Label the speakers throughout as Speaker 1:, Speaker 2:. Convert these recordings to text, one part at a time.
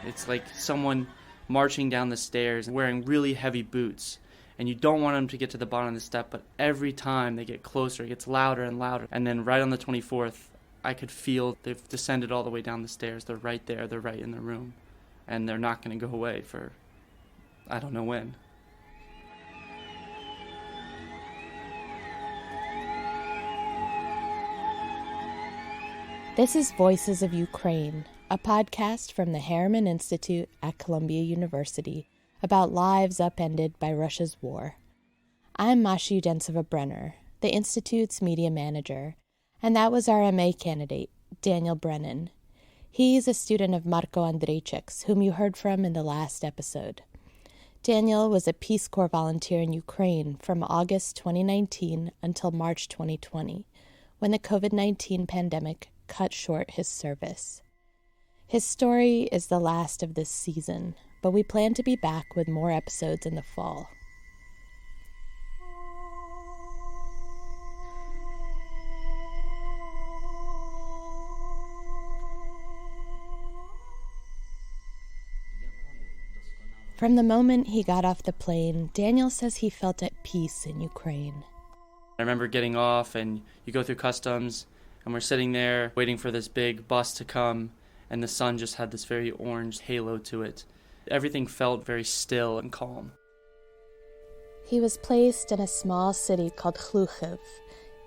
Speaker 1: It's like someone marching down the stairs wearing really heavy boots. And you don't want them to get to the bottom of the step, but every time they get closer, it gets louder and louder. And then right on the 24th, I could feel they've descended all the way down the stairs. They're right there. They're right in the room. And they're not going to go away for I don't know when.
Speaker 2: This is Voices of Ukraine, a podcast from the Harriman Institute at Columbia University about lives upended by Russia's war. I'm Masha Udentsova-Brenner, the Institute's media manager, and that was our MA candidate, Daniel Brennan. He's a student of Marko Andrejczyk's, whom you heard from in the last episode. Daniel was a Peace Corps volunteer in Ukraine from August 2019 until March 2020, when the COVID-19 pandemic cut short his service. His story is the last of this season, but we plan to be back with more episodes in the fall. From the moment he got off the plane, Daniel says he felt at peace in Ukraine.
Speaker 1: I remember getting off and you go through customs and we're sitting there waiting for this big bus to come, and the sun just had this very orange halo to it. Everything felt very still and calm.
Speaker 2: He was placed in a small city called Hlukhiv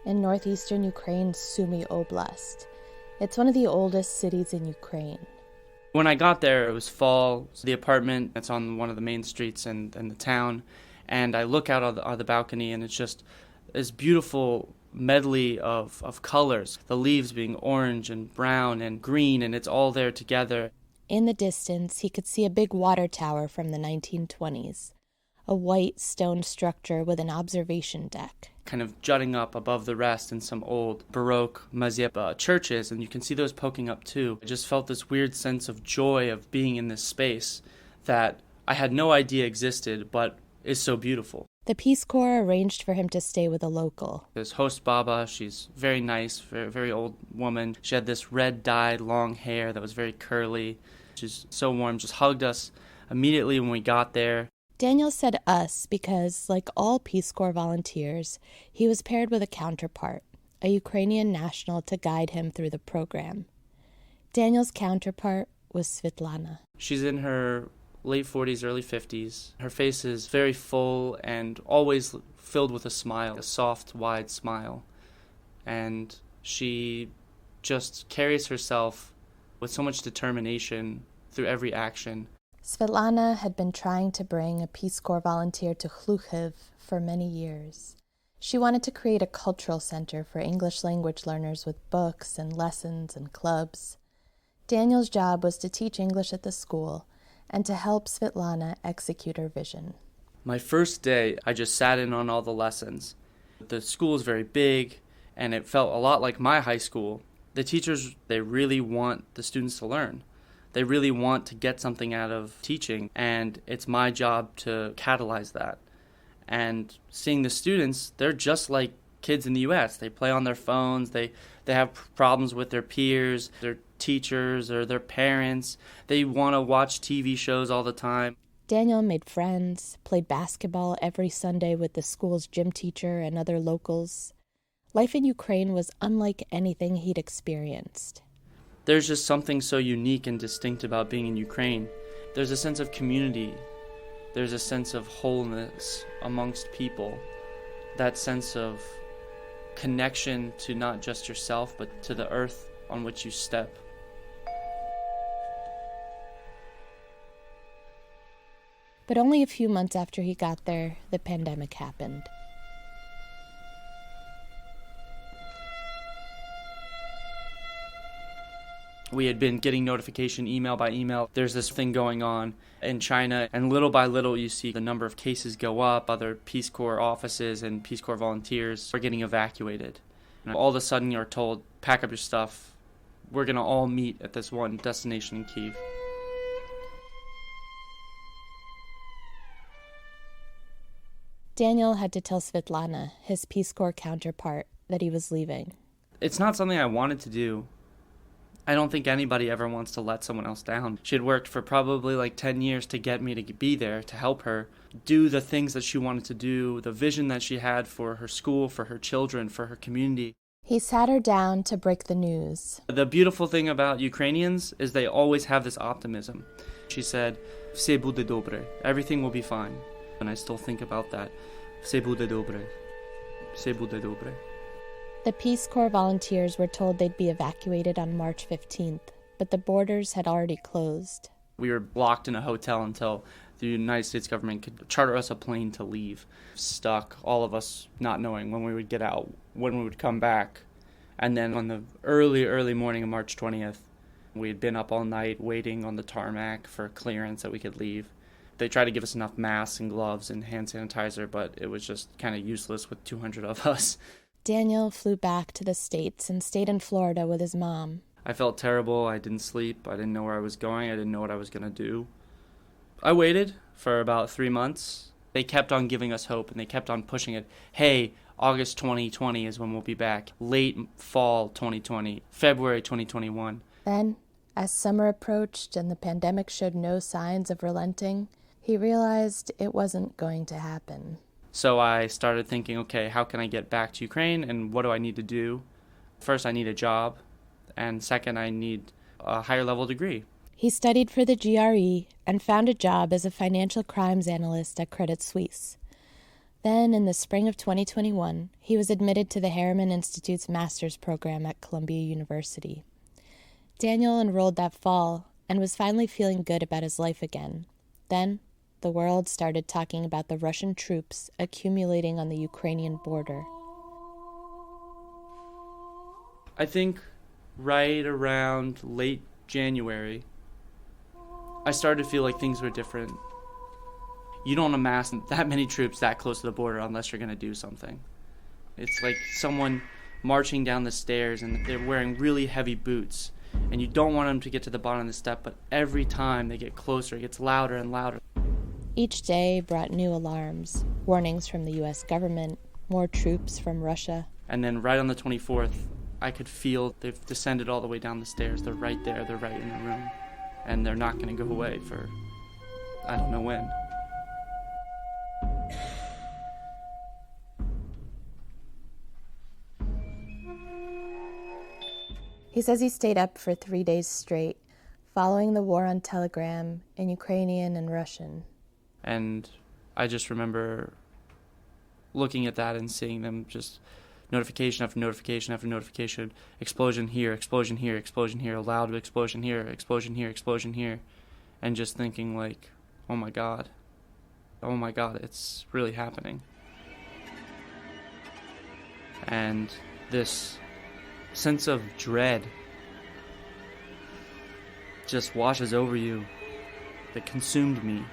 Speaker 2: in northeastern Ukraine's Sumy Oblast. It's one of the oldest cities in Ukraine.
Speaker 1: When I got there, it was fall. The apartment that's on one of the main streets in the town, and I look out on the balcony, and it's just this beautiful medley of colors, the leaves being orange and brown and green, and it's all there together.
Speaker 2: In the distance, he could see a big water tower from the 1920s, a white stone structure with an observation deck,
Speaker 1: kind of jutting up above the rest in some old Baroque Mazep churches, and you can see those poking up too. I just felt this weird sense of joy of being in this space that I had no idea existed, but is so beautiful.
Speaker 2: The Peace Corps arranged for him to stay with a local.
Speaker 1: This host Baba, she's very nice, very, very old woman. She had this red dyed long hair that was very curly. She's so warm, just hugged us immediately when we got there.
Speaker 2: Daniel said us because, like all Peace Corps volunteers, he was paired with a counterpart, a Ukrainian national to guide him through the program. Daniel's counterpart was Svetlana.
Speaker 1: She's in her late 40s, early 50s. Her face is very full and always filled with a smile, a soft, wide smile. And she just carries herself with so much determination through every action.
Speaker 2: Svetlana had been trying to bring a Peace Corps volunteer to Hlukhiv for many years. She wanted to create a cultural center for English language learners with books and lessons and clubs. Daniel's job was to teach English at the school and to help Svetlana execute her vision.
Speaker 1: My first day, I just sat in on all the lessons. The school is very big, and it felt a lot like my high school. The teachers, they really want the students to learn. They really want to get something out of teaching, and it's my job to catalyze that. And seeing the students, they're just like kids in the U.S. They play on their phones, they have problems with their peers, their teachers or their parents. They want to watch TV shows all the time.
Speaker 2: Daniel made friends, played basketball every Sunday with the school's gym teacher and other locals. Life in Ukraine was unlike anything he'd experienced.
Speaker 1: There's just something so unique and distinct about being in Ukraine. There's a sense of community. There's a sense of wholeness amongst people. That sense of connection to not just yourself, but to the earth on which you step.
Speaker 2: But only a few months after he got there, the pandemic happened.
Speaker 1: We had been getting notification email by email. There's this thing going on in China, and little by little you see the number of cases go up. Other Peace Corps offices and Peace Corps volunteers are getting evacuated. And all of a sudden you're told, pack up your stuff. We're going to all meet at this one destination in Kyiv.
Speaker 2: Daniel had to tell Svetlana, his Peace Corps counterpart, that he was leaving.
Speaker 1: It's not something I wanted to do. I don't think anybody ever wants to let someone else down. She had worked for probably like 10 years to get me to be there, to help her do the things that she wanted to do, the vision that she had for her school, for her children, for her community.
Speaker 2: He sat her down to break the news.
Speaker 1: The beautiful thing about Ukrainians is they always have this optimism. She said, "Все буде добре. Everything will be fine." And I still think about that. "Все буде добре. Все буде добре."
Speaker 2: The Peace Corps volunteers were told they'd be evacuated on March 15th, but the borders had already closed.
Speaker 1: We were locked in a hotel until the United States government could charter us a plane to leave. Stuck, all of us not knowing when we would get out, when we would come back. And then on the early morning of March 20th, we had been up all night waiting on the tarmac for clearance that we could leave. They tried to give us enough masks and gloves and hand sanitizer, but it was just kind of useless with 200 of us.
Speaker 2: Daniel flew back to the States and stayed in Florida with his mom.
Speaker 1: I felt terrible. I didn't sleep. I didn't know where I was going. I didn't know what I was going to do. I waited for about 3 months. They kept on giving us hope, and they kept on pushing it. Hey, August 2020 is when we'll be back. Late fall 2020, February 2021.
Speaker 2: Then, as summer approached and the pandemic showed no signs of relenting, he realized it wasn't going to happen.
Speaker 1: So I started thinking, okay, how can I get back to Ukraine, and what do I need to do? First, I need a job, and second, I need a higher level degree.
Speaker 2: He studied for the GRE and found a job as a financial crimes analyst at Credit Suisse. Then, in the spring of 2021, he was admitted to the Harriman Institute's master's program at Columbia University. Daniel enrolled that fall and was finally feeling good about his life again. Then, the world started talking about the Russian troops accumulating on the Ukrainian border.
Speaker 1: I think right around late January, I started to feel like things were different. You don't amass that many troops that close to the border unless you're going to do something. It's like someone marching down the stairs and they're wearing really heavy boots, and you don't want them to get to the bottom of the step, but every time they get closer, it gets louder and louder.
Speaker 2: Each day brought new alarms, warnings from the U.S. government, more troops from Russia.
Speaker 1: And then right on the 24th, I could feel they've descended all the way down the stairs. They're right there. They're right in the room. And they're not going to go away for I don't know when.
Speaker 2: He says he stayed up for 3 days straight, following the war on Telegram in Ukrainian and Russian.
Speaker 1: And I just remember looking at that and seeing them just notification after notification after notification, explosion here, explosion here, explosion here, a loud explosion here, explosion here, explosion here, and just thinking like, oh my God, it's really happening. And this sense of dread just washes over you, that consumed me.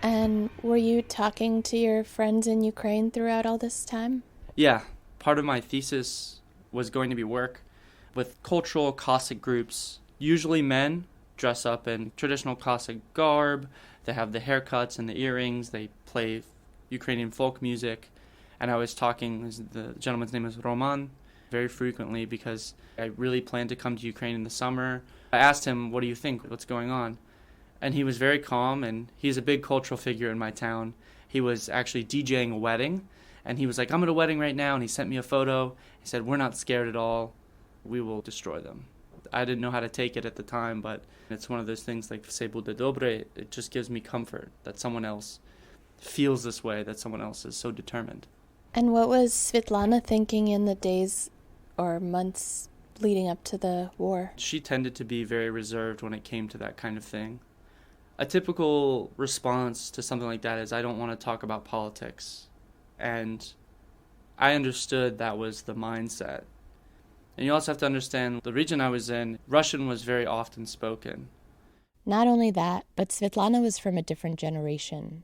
Speaker 2: And were you talking to your friends in Ukraine throughout all this time?
Speaker 1: Yeah, part of my thesis was going to be work with cultural Cossack groups. Usually men dress up in traditional Cossack garb, they have the haircuts and the earrings, they play Ukrainian folk music. And I was talking, the gentleman's name is Roman, very frequently because I really planned to come to Ukraine in the summer. I asked him, what do you think? What's going on? And he was very calm, and he's a big cultural figure in my town. He was actually DJing a wedding, and he was like, I'm at a wedding right now, and he sent me a photo. He said, we're not scared at all. We will destroy them. I didn't know how to take it at the time, but it's one of those things like "Все буде добре." It just gives me comfort that someone else feels this way, that someone else is so determined.
Speaker 2: And what was Svetlana thinking in the days or months leading up to the war?
Speaker 1: She tended to be very reserved when it came to that kind of thing. A typical response to something like that is, I don't want to talk about politics. And I understood that was the mindset. And you also have to understand, the region I was in, Russian was very often spoken.
Speaker 2: Not only that, but Svetlana was from a different generation.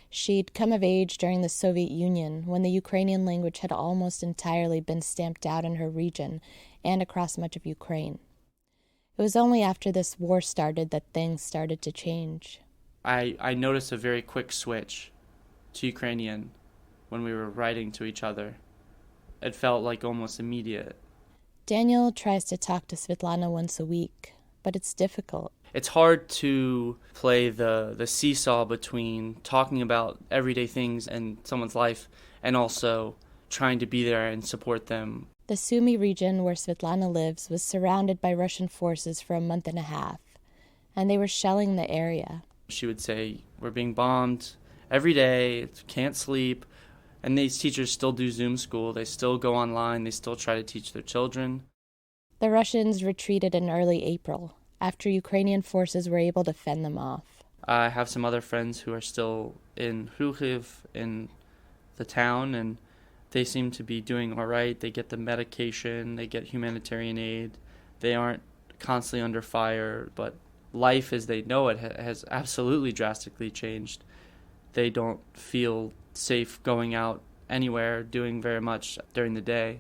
Speaker 2: She'd come of age during the Soviet Union, when the Ukrainian language had almost entirely been stamped out in her region and across much of Ukraine. It was only after this war started that things started to change.
Speaker 1: I noticed a very quick switch to Ukrainian when we were writing to each other. It felt like almost immediate.
Speaker 2: Daniel tries to talk to Svetlana once a week, but it's difficult.
Speaker 1: It's hard to play the seesaw between talking about everyday things in someone's life and also trying to be there and support them.
Speaker 2: The Sumy region where Svetlana lives was surrounded by Russian forces for a month and a half, and they were shelling the area.
Speaker 1: She would say, we're being bombed every day, can't sleep. And these teachers still do Zoom school. They still go online. They still try to teach their children.
Speaker 2: The Russians retreated in early April, after Ukrainian forces were able to fend them off.
Speaker 1: I have some other friends who are still in Hlukhiv, in the town, and they seem to be doing all right. They get the medication. They get humanitarian aid. They aren't constantly under fire, but life as they know it has absolutely drastically changed. They don't feel safe going out anywhere, doing very much during the day,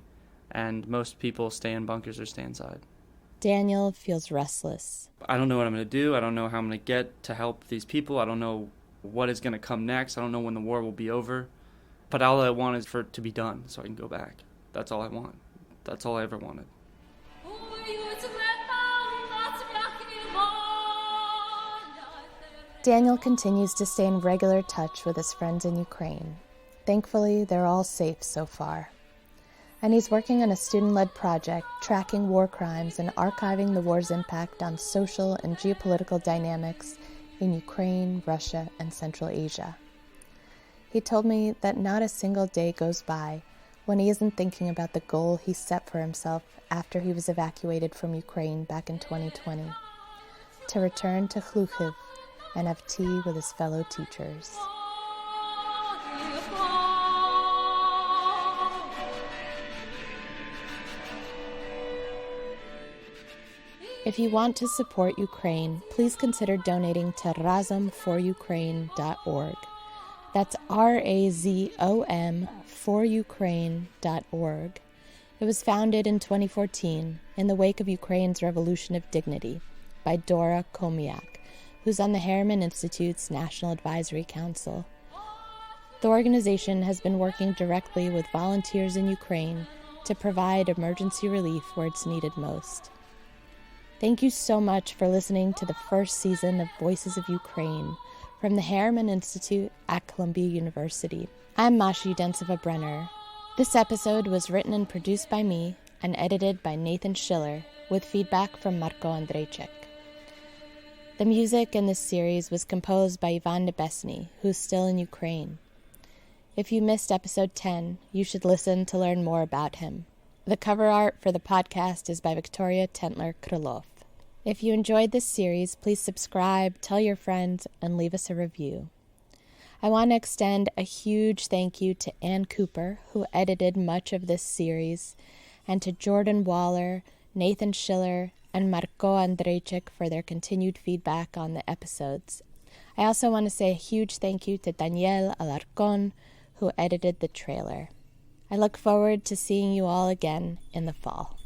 Speaker 1: and most people stay in bunkers or stay inside.
Speaker 2: Daniel feels restless.
Speaker 1: I don't know what I'm going to do. I don't know how I'm going to get to help these people. I don't know what is going to come next. I don't know when the war will be over. But all I want is for it to be done so I can go back. That's all I want. That's all I ever wanted.
Speaker 2: Daniel continues to stay in regular touch with his friends in Ukraine. Thankfully, they're all safe so far. And he's working on a student-led project tracking war crimes and archiving the war's impact on social and geopolitical dynamics in Ukraine, Russia, and Central Asia. He told me that not a single day goes by when he isn't thinking about the goal he set for himself after he was evacuated from Ukraine back in 2020, to return to Hlukhiv and have tea with his fellow teachers. If you want to support Ukraine, please consider donating to razomforukraine.org. That's RAZOM for Ukraine.org. It was founded in 2014 in the wake of Ukraine's Revolution of Dignity by Dora Komiak, who's on the Harriman Institute's National Advisory Council. The organization has been working directly with volunteers in Ukraine to provide emergency relief where it's needed most. Thank you so much for listening to the first season of Voices of Ukraine from the Harriman Institute at Columbia University. I'm Mashi Densova-Brenner. This episode was written and produced by me and edited by Nathan Schiller with feedback from Marko Andrejczyk. The music in this series was composed by Ivan Nebesny, who's still in Ukraine. If you missed episode 10, you should listen to learn more about him. The cover art for the podcast is by Victoria Tentler-Krylov. If you enjoyed this series, please subscribe, tell your friends, and leave us a review. I want to extend a huge thank you to Ann Cooper, who edited much of this series, and to Jordan Waller, Nathan Schiller, and Marko Andrejczyk for their continued feedback on the episodes. I also want to say a huge thank you to Danielle Alarcon, who edited the trailer. I look forward to seeing you all again in the fall.